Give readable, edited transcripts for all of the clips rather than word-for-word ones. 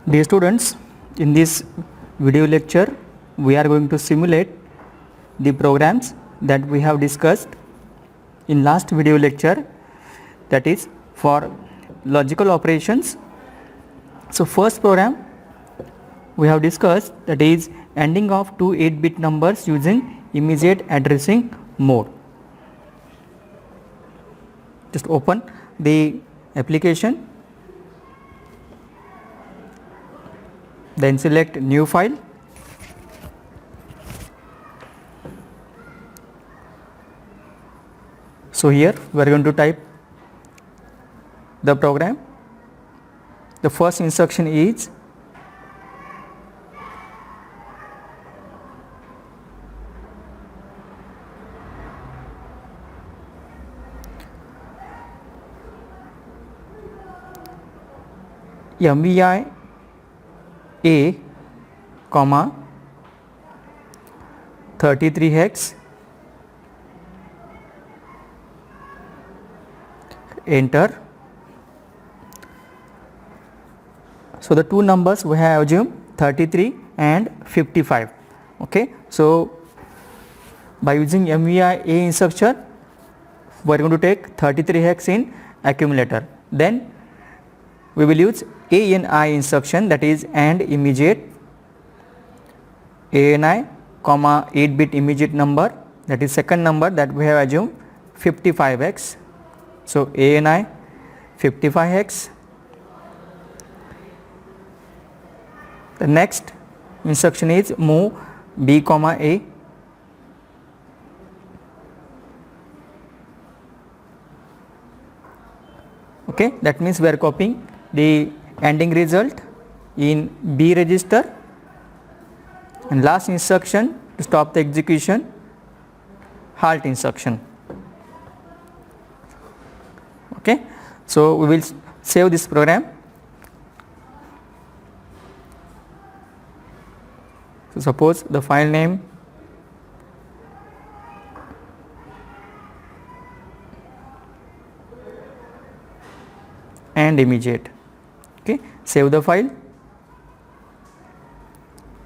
Dear students, in this video lecture we are going to simulate the programs that we have discussed in last video lecture, that is for logical operations. So first program we have discussed, that is ending of two 8-bit numbers using immediate addressing mode. Just open the application, then select new file. So here we are going to type the program. The first instruction is MVI A, 33 hex, enter. So the two numbers we have assumed 33 and 55. Okay, so by using MVI A instruction we are going to take 33 hex in accumulator. Then we will use ANI instruction, that is AND immediate, ANI, 8-bit immediate number, that is second number that we have assumed 55x. So ANI 55x. The next instruction is move B, A. Okay, that means we are copying the ending result in B register, and last instruction to stop the execution, halt instruction. Okay, so we will save this program. So suppose the file name and immediate. Okay, save the file.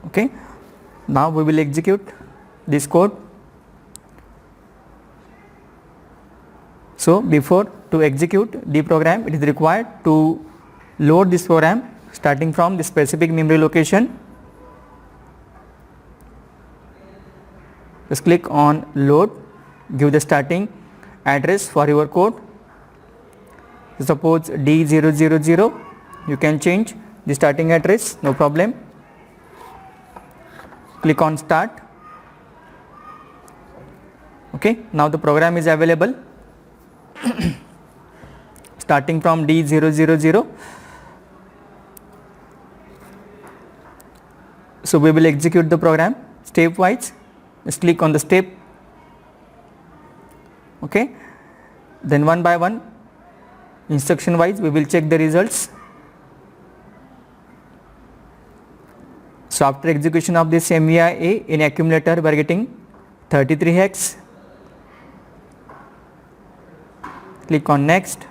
Okay, now we will execute this code. So before to execute the program, it is required to load this program starting from the specific memory location. Just click on load, give the starting address for your code. Suppose D000, you can change the starting address, no problem. Click on start. Okay, now the program is available starting from D000. So we will execute the program stepwise. Just click on the step. Okay, then one by one, instruction wise we will check the results. So after execution of this MVI A in accumulator, we are getting 33 hex. Click on next.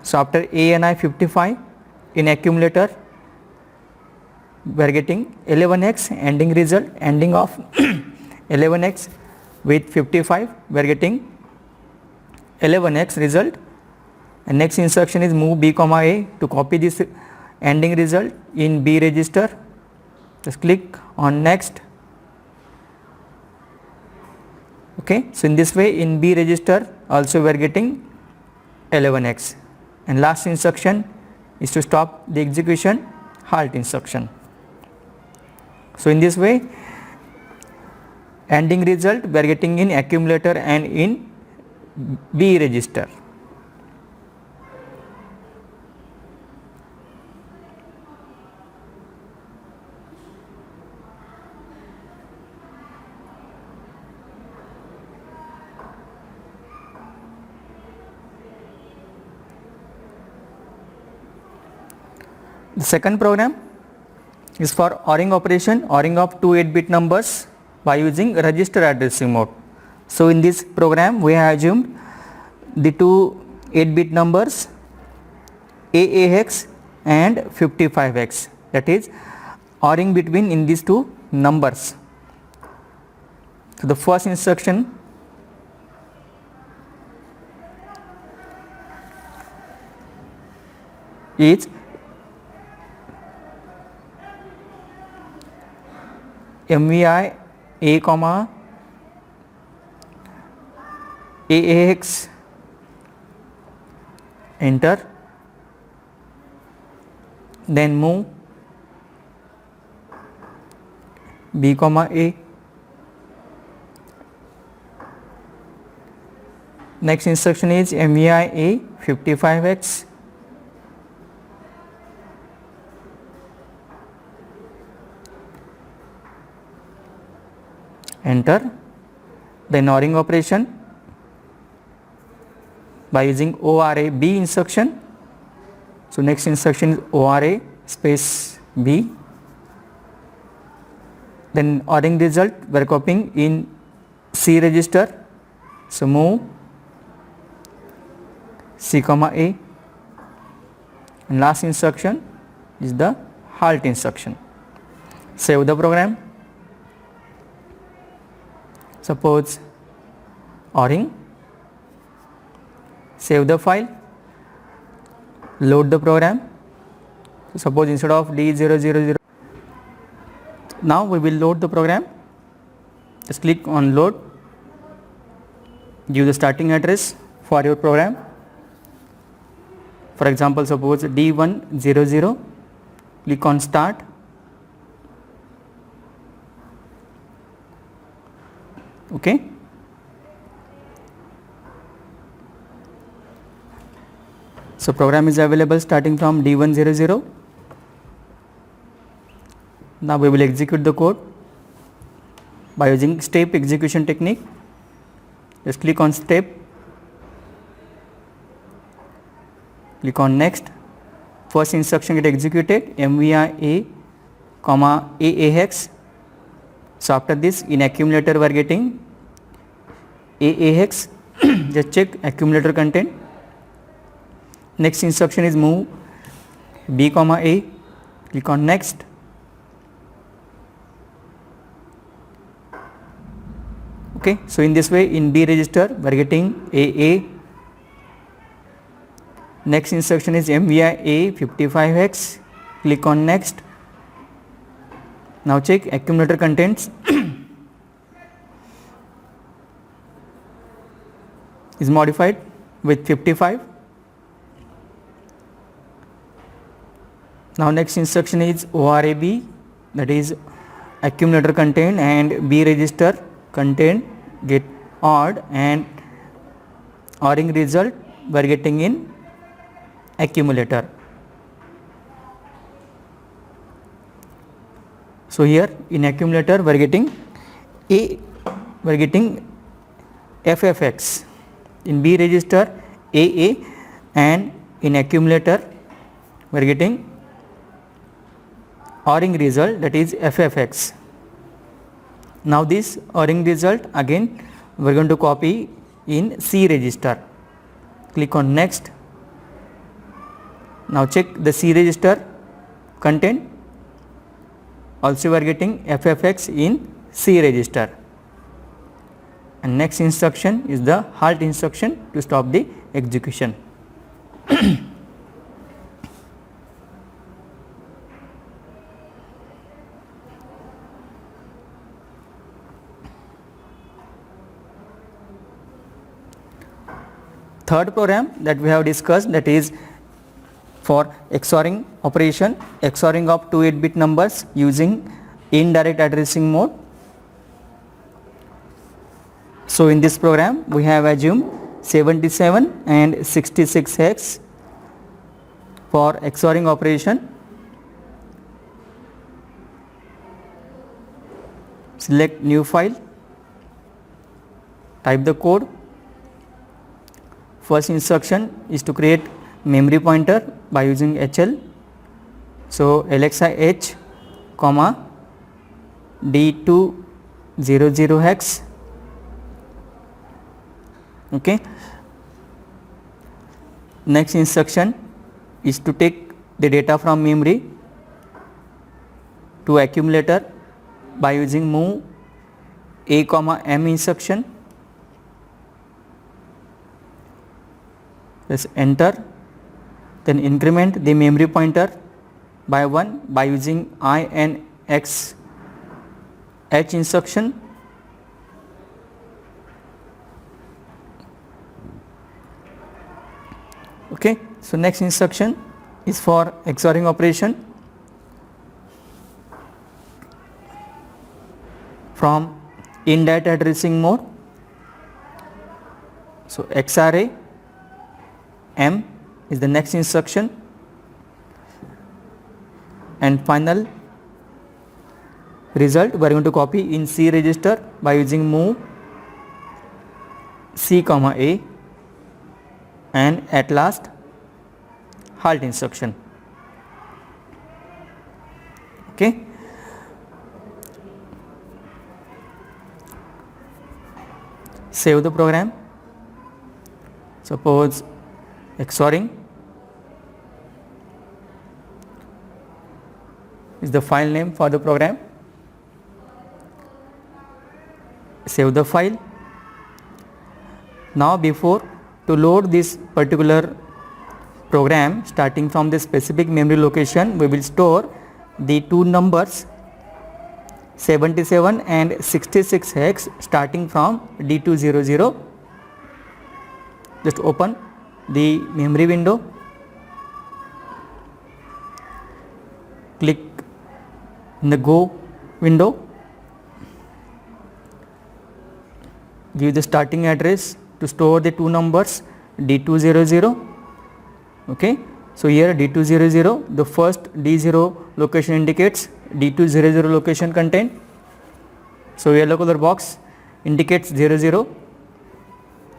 So after ANI 55 in accumulator, we are getting 11x ending result, ending of 11x with 55, we are getting 11x result. And next instruction is move B, A to copy this ending result in B register. Just click on next. Okay, so in this way in B register also we are getting 11x, and last instruction is to stop the execution, halt instruction. So in this way ending result we are getting in accumulator and in B register. The second program is for ORing operation, ORing of two 8-bit numbers by using register addressing mode. So in this program we have assumed the two 8-bit numbers AA hex and 55x, that is ORing between in these two numbers. So the first instruction is MVI A comma AAX, enter, then move B comma A. Next instruction is MVI A 55x, enter, then ORing operation by using ORA B instruction. So next instruction is ORA space B, then ORing result we are copying in C register, so move C comma A, and last instruction is the halt instruction. Save the program. Suppose ORing, save the file, load the program. Suppose instead of D000, now we will load the program. Just click on load, give the starting address for your program. For example, suppose D100, click on start. Okay. So program is available starting from D100. Now we will execute the code by using step execution technique. Just click on step, click on next. First instruction get executed, MVI A comma AAX. So after this, in accumulator we are getting AAX. Just check accumulator content. Next instruction is move B comma A, click on next. Okay, so in this way in B register we are getting AA. Next instruction is MVI A 55x, click on next. Now check accumulator contents is modified with 55. Now next instruction is ORAB, that is accumulator content and B register content get odd, and ORing result we are getting in accumulator. So here in accumulator we are getting FFX, in B register AA, and in accumulator we are getting ORing result, that is FFX. Now this ORing result again we are going to copy in C register. Click on next. Now check the C register content. Also we are getting FFX in C register. And next instruction is the halt instruction to stop the execution. Third program that we have discussed, that is for XORing operation, XORing of 2 8-bit numbers using indirect addressing mode. So in this program we have assumed 77 and 66 hex for XORing operation. Select new file, type the code. First instruction is to create memory pointer by using HL. So LXI H comma D200 hex. Okay. Next instruction is to take the data from memory to accumulator by using move a comma m instruction. Just enter, then increment the memory pointer by 1 by using INX H instruction. Okay, so next instruction is for XORing operation. From indirect addressing mode, so XRA M is the next instruction, and final result we are going to copy in C register by using move C comma A, and at last halt instruction. Okay. Save the program. Suppose XORing is the file name for the program. Save the file. Now before to load this particular program, starting from the specific memory location, we will store the two numbers 77 and 66 hex starting from D200. Just open the memory window, click in the Go window, give the starting address to store the two numbers D200. Okay, so here D200, the first D0 location indicates D200 location content. So yellow color box indicates 00,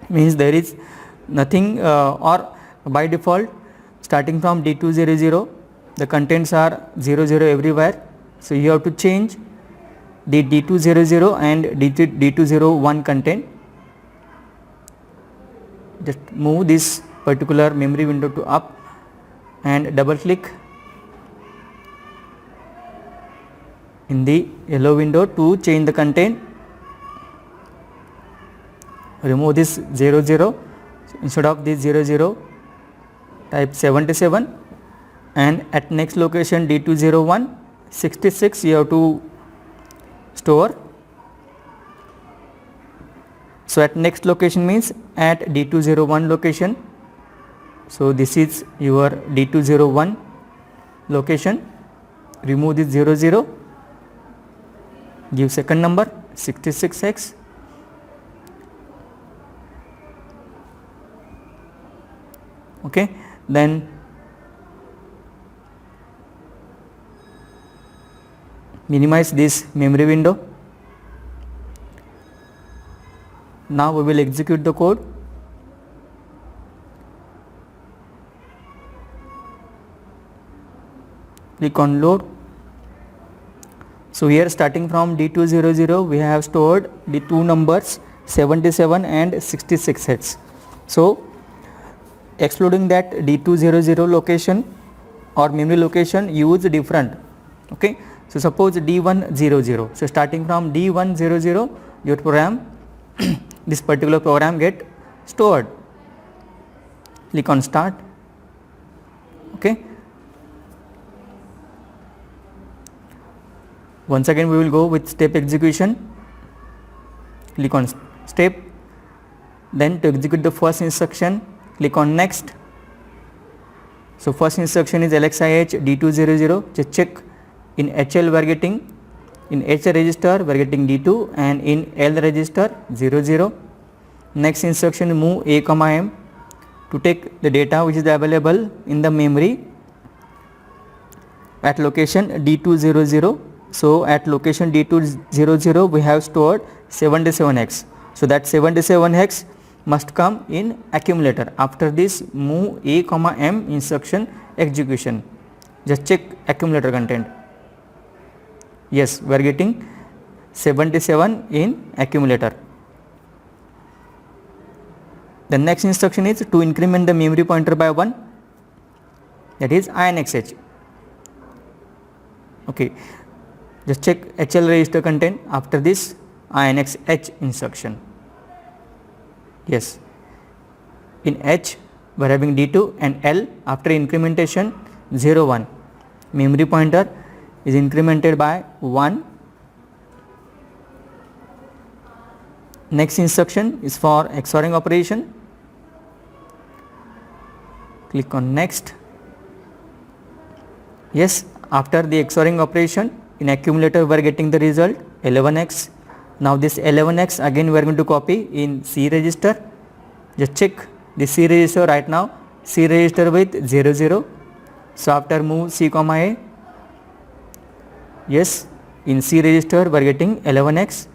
means there is nothing or by default starting from D200 the contents are 00 everywhere. So you have to change the D200 and D201 content. Just move this particular memory window to up and double click in the yellow window to change the content. Remove this 00, so instead of this 00 type 77, and at next location D201 66 you have to store. So at next location means at D201 location. So this is your D201 location. Remove this 00, give second number 66x. Okay, then minimize this memory window. Now we will execute the code. Click on load. So here starting from D200 we have stored the two numbers 77 and 66 hex. So excluding that D200 location or memory location, use different. Okay, so suppose D100, so starting from D100 your program this particular program get stored. Click on start. Okay, once again we will go with step execution. Click on step, then to execute the first instruction click on next. So first instruction is LXIH D200. Just check in HL we are getting, in H register we are getting D2 and in L register 00. Next instruction move A comma M to take the data which is available in the memory at location D200. So at location D200 we have stored 77x. So that 77x must come in accumulator. After this move A comma M instruction execution. Just check accumulator content. Yes, we are getting 77 in accumulator. The next instruction is to increment the memory pointer by 1. that is INXH. Okay, just check HL register content after this INXH instruction. Yes, in H we are having D2 and L. After incrementation 0 1, memory pointer is incremented by 1. Next instruction is for XORing operation. Click on next. Yes, after the XORing operation in accumulator we are getting the result 11x. Now this 11x again we are going to copy in C register. Just check the C register right now, C register with 0 0. So after move C comma A, yes, in C register we are getting 11x,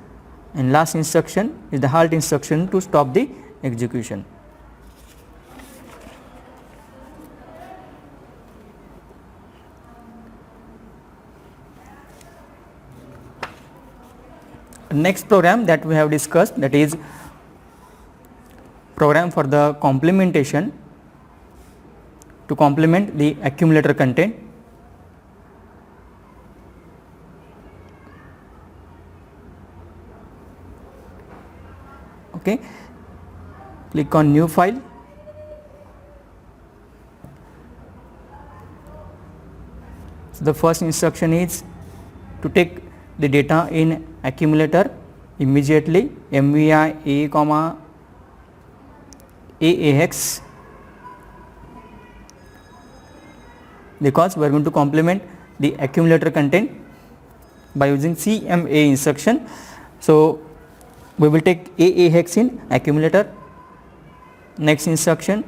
and last instruction is the halt instruction to stop the execution. Next program that we have discussed, that is program for the complementation to complement the accumulator content. Okay, click on new file. So the first instruction is to take the data in accumulator immediately, MVI A comma AAX, because we are going to complement the accumulator content by using CMA instruction. So we will take AAX in accumulator. Next instruction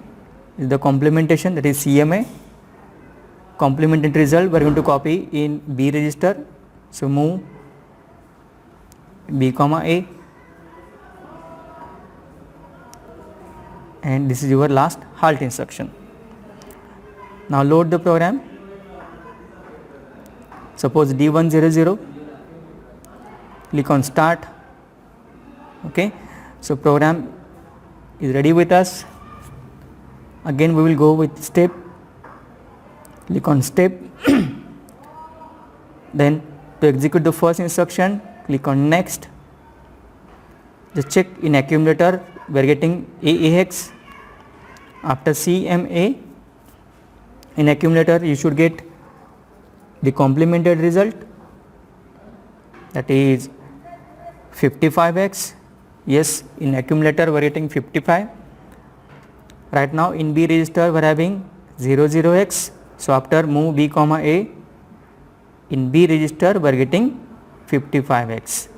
is the complementation, that is CMA. Complemented result we are going to copy in B register. So move B comma A, and this is your last halt instruction. Now load the program. Suppose D100, click on start. Okay, so program is ready with us. Again we will go with step. Click on step. Then to execute the first instruction, click on next. Just check in accumulator we are getting AAX. After CMA in accumulator you should get the complemented result, that is 55x. Yes, in accumulator we are getting 55. Right now in B register we are having 00x. So after move B comma A, in B register we are getting 55x.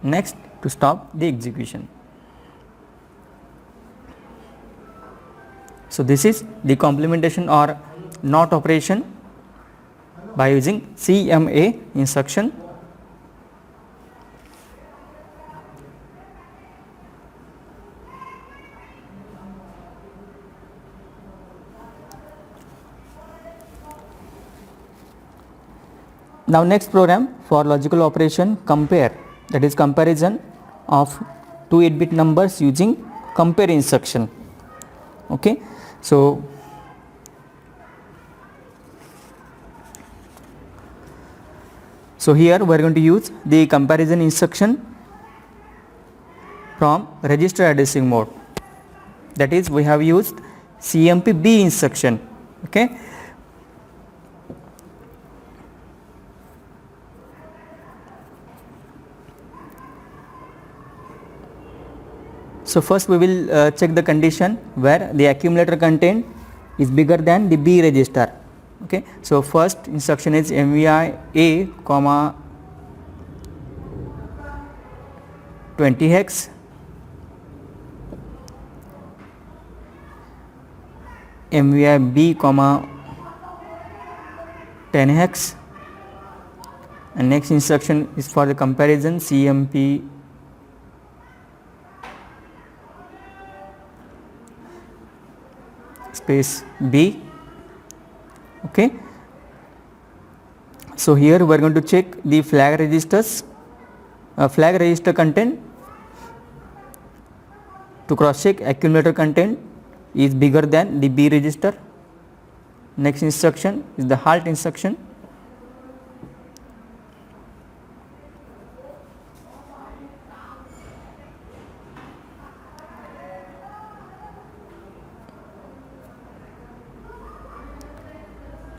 Next, to stop the execution. So this is the complementation or NOT operation by using CMA instruction. Now next program for logical operation compare, that is comparison of two 8-bit numbers using compare instruction. Okay, so here we are going to use the comparison instruction from register addressing mode, that is we have used CMP B instruction. Okay, so first we will check the condition where the accumulator content is bigger than the B register. Okay, so first instruction is MVI A comma 20 hex, MVI B comma 10 hex, and next instruction is for the comparison CMP space B. Okay, so here we are going to check the flag registers, flag register content to cross check accumulator content is bigger than the B register. Next instruction is the halt instruction.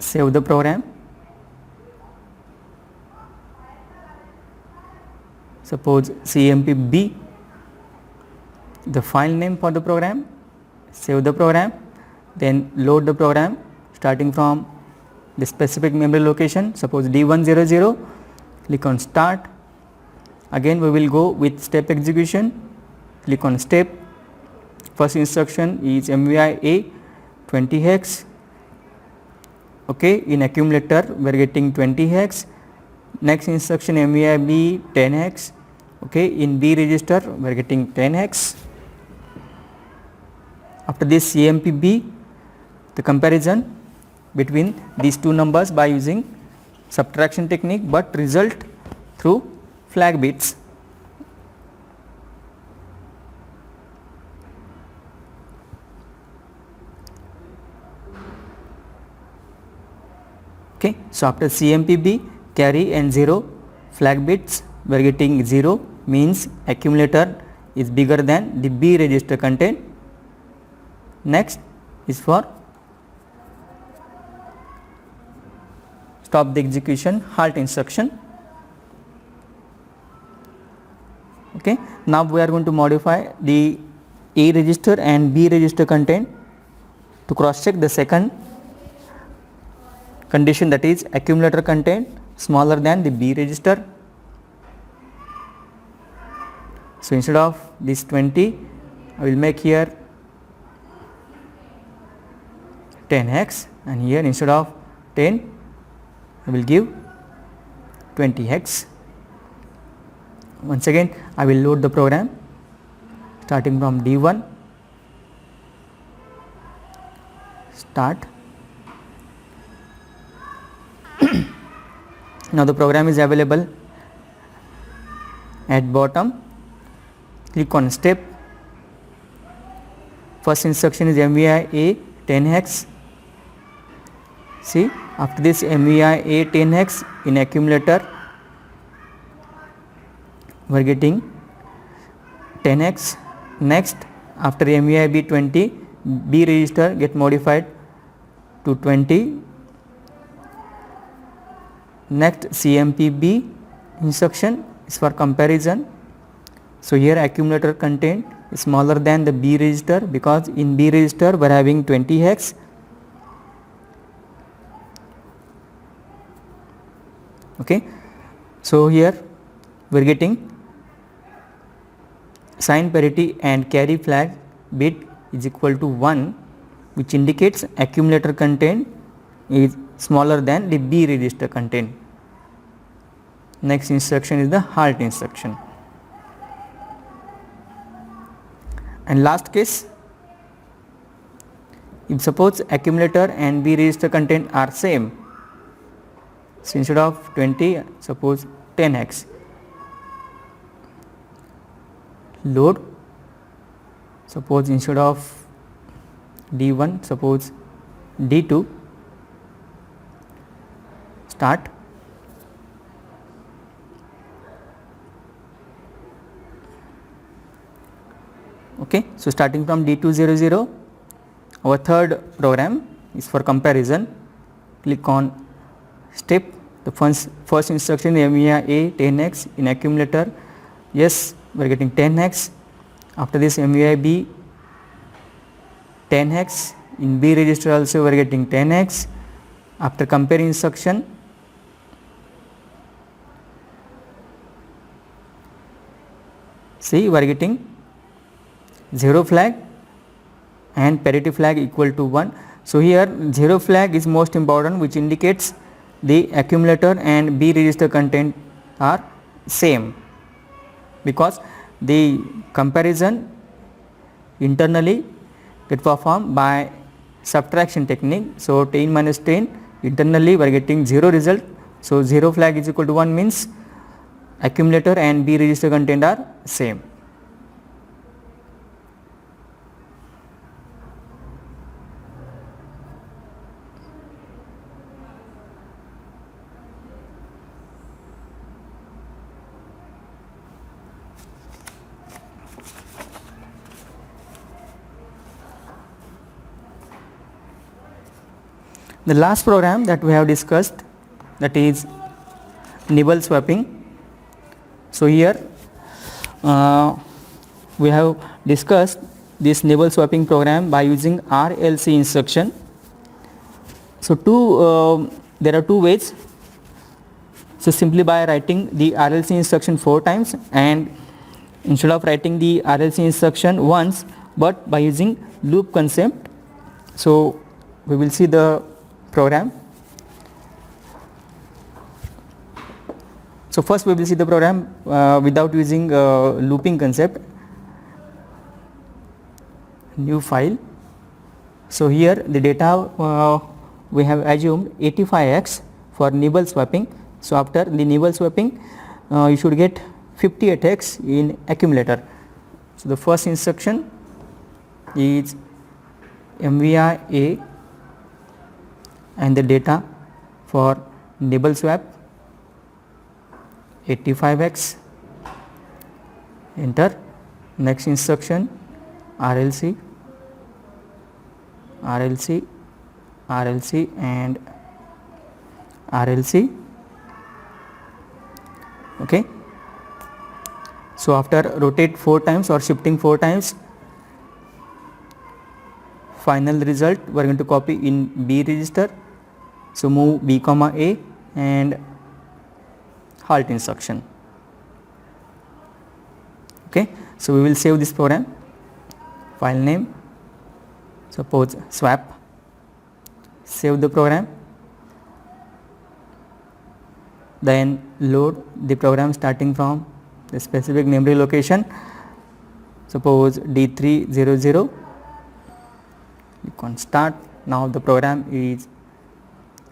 Save the program. Suppose CMPB, the file name for the program. Save the program, then load the program starting from the specific memory location, suppose D100. Click on start. Again we will go with step execution. Click on step. First instruction is MVI A 20 hex. Okay, in accumulator we are getting 20 hex. Next instruction MVI B 10 hex. Okay, in B register we are getting 10 hex. After this CMPB, the comparison between these two numbers by using subtraction technique, but result through flag bits. Okay, so after CMPB, carry and 0 flag bits, we are getting 0, means accumulator is bigger than the B register content. Next is for stop the execution, halt instruction. Okay, now we are going to modify the A register and B register content to cross check the second condition, that is accumulator content smaller than the B register. So instead of this 20, I will make here 10 hex, and here instead of 10 I will give 20 hex. Once again I will load the program starting from D1, start. Now the program is available at bottom. Click on step. First instruction is MVI A 10 hex. See, after this MVI A 10 hex in accumulator we are getting 10 hex. Next, after MVI B 20, B register get modified to 20. Next CMPB instruction is for comparison. So here accumulator content is smaller than the B register, because in B register we are having 20 hex. Okay, so here we are getting sign parity and carry flag bit is equal to 1, which indicates accumulator content is smaller than the B register content. Next instruction is the halt instruction. And last case, if suppose accumulator and B register content are same, so instead of 20 suppose 10 hex, load, suppose instead of D1 suppose D2, start. Okay, so starting from D200, our third program is for comparison. Click on step. The first instruction MVI A 10 hex in accumulator, yes we are getting 10 hex. After this MVI B 10 hex, in B register also we are getting 10 hex. After comparing instruction, see we are getting 0 flag and parity flag equal to 1. So here 0 flag is most important, which indicates the accumulator and B register content are same, because the comparison internally get performed by subtraction technique. So 10 minus 10, internally we are getting 0 result. So 0 flag is equal to 1 means accumulator and B register content are same. The last program that we have discussed, that is nibble swapping. So here we have discussed this nibble swapping program by using RLC instruction. So there are two ways. So simply by writing the RLC instruction 4 times, and instead of writing the RLC instruction once but by using loop concept. So we will see the program. So first we will see the program without using looping concept. New file. So here the data we have assumed 85x for nibble swapping. So after the nibble swapping you should get 58x in accumulator. So the first instruction is MVI A and the data for nibble swap 85x, enter. Next instruction RLC, RLC, RLC and RLC. Okay. So after rotate 4 times or shifting 4 times, final result we are going to copy in B register. So move B comma A and halt instruction. Okay. So we will save this program. File name, suppose swap. Save the program. Then load the program starting from the specific memory location, suppose D300. Click on start. Now the program is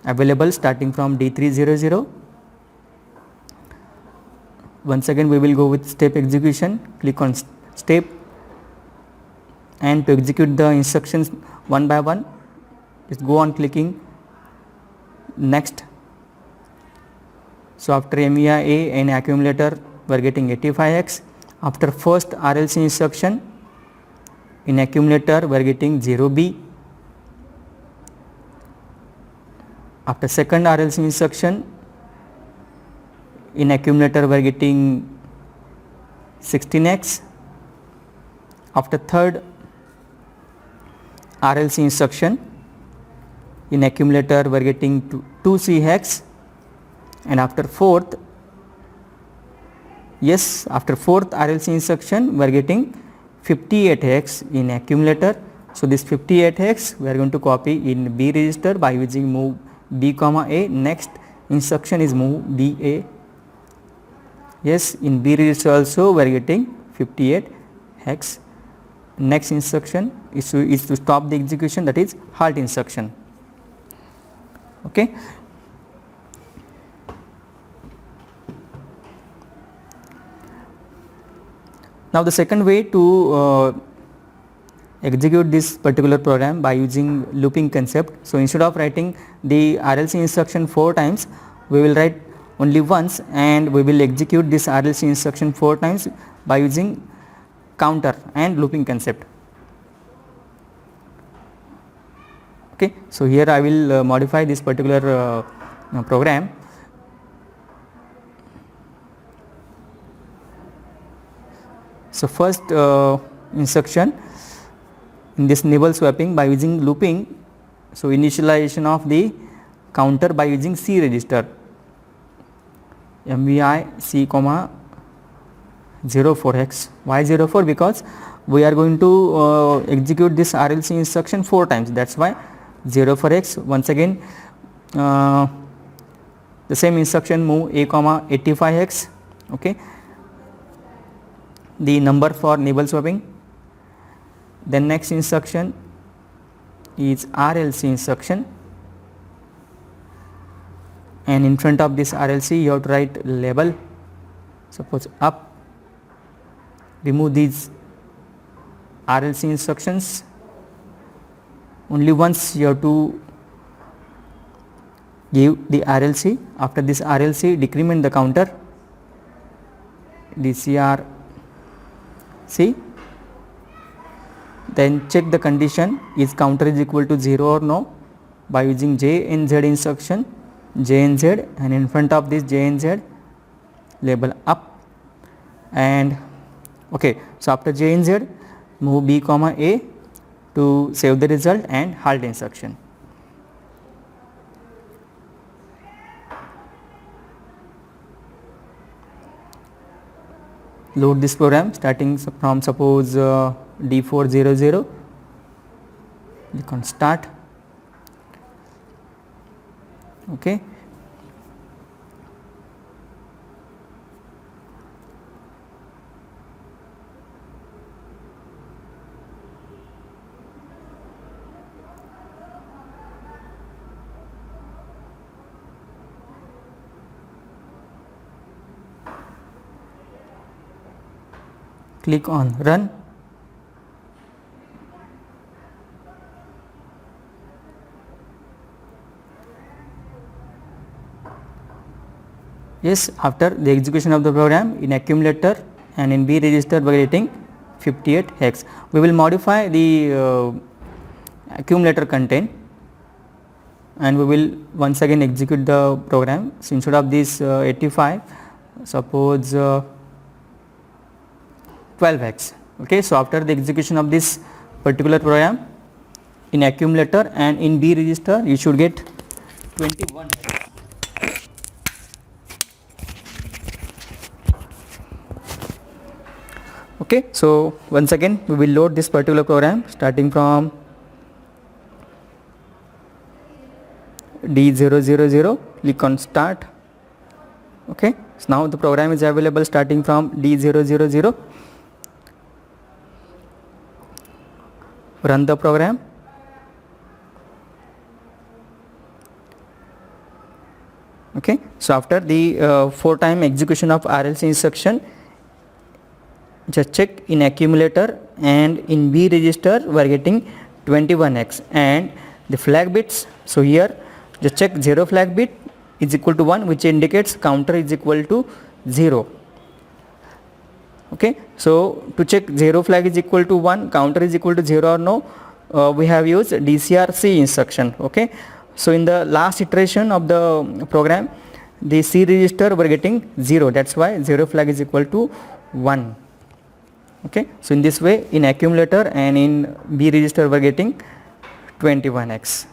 available starting from D300. Once again we will go with step execution. Click on step, and to execute the instructions one by one, just go on clicking next. So after MVI A and accumulator we are getting 85x. After first RLC instruction in accumulator we are getting 0B. After second RLC instruction in accumulator we are getting 16x. After third RLC instruction in accumulator we are getting 2C hex. And after fourth RLC instruction we are getting 58x in accumulator. So this 58x we are going to copy in B register by using move B comma A. Next instruction is move B A. Yes, in B register also we are getting 58 hex. Next instruction is to stop the execution, that is halt instruction. Okay. Now the second way to execute this particular program by using looping concept. So instead of writing the RLC instruction 4 times, we will write only once, and we will execute this RLC instruction 4 times by using counter and looping concept. Okay. So here I will modify this particular program. So first instruction in this nibble swapping by using looping. So initialization of the counter by using C register, MVI C comma 04x. Why 04? Because we are going to execute this RLC instruction 4 times, that's why 04x. Once again the same instruction move A comma 85x. Okay, the number for nibble swapping. Then next instruction is RLC instruction, and in front of this RLC you have to write label, suppose up. Remove these RLC instructions. Only once you have to give the RLC. After this RLC, decrement the counter, DCR C. Then check the condition, is counter is equal to 0 or no. by using J and Z instruction, J and Z, and in front of this J and Z label up. And okay, so after J and Z move B comma A to save the result and halt instruction. Load this program starting from suppose D400. You can start. Okay. Click on run. Yes, after the execution of the program in accumulator and in B register we are getting 58 hex. We will modify the accumulator content and we will once again execute the program. So instead of this 85, suppose 12x. Okay, so after the execution of this particular program in accumulator and in B register you should get 21. Okay, so once again we will load this particular program starting from D000, click on start. Okay, so now the program is available starting from D000. Run the program. Okay, so after the 4-time execution of RLC instruction, just check in accumulator and in B register we are getting 21x and the flag bits. So here just check 0 flag bit is equal to 1, which indicates counter is equal to 0. Okay, so to check 0 flag is equal to 1, counter is equal to 0 or no, we have used DCR-C instruction. Okay, so in the last iteration of the program the C register we are getting 0, that's why 0 flag is equal to 1. Okay, so in this way in accumulator and in B register we are getting 21x.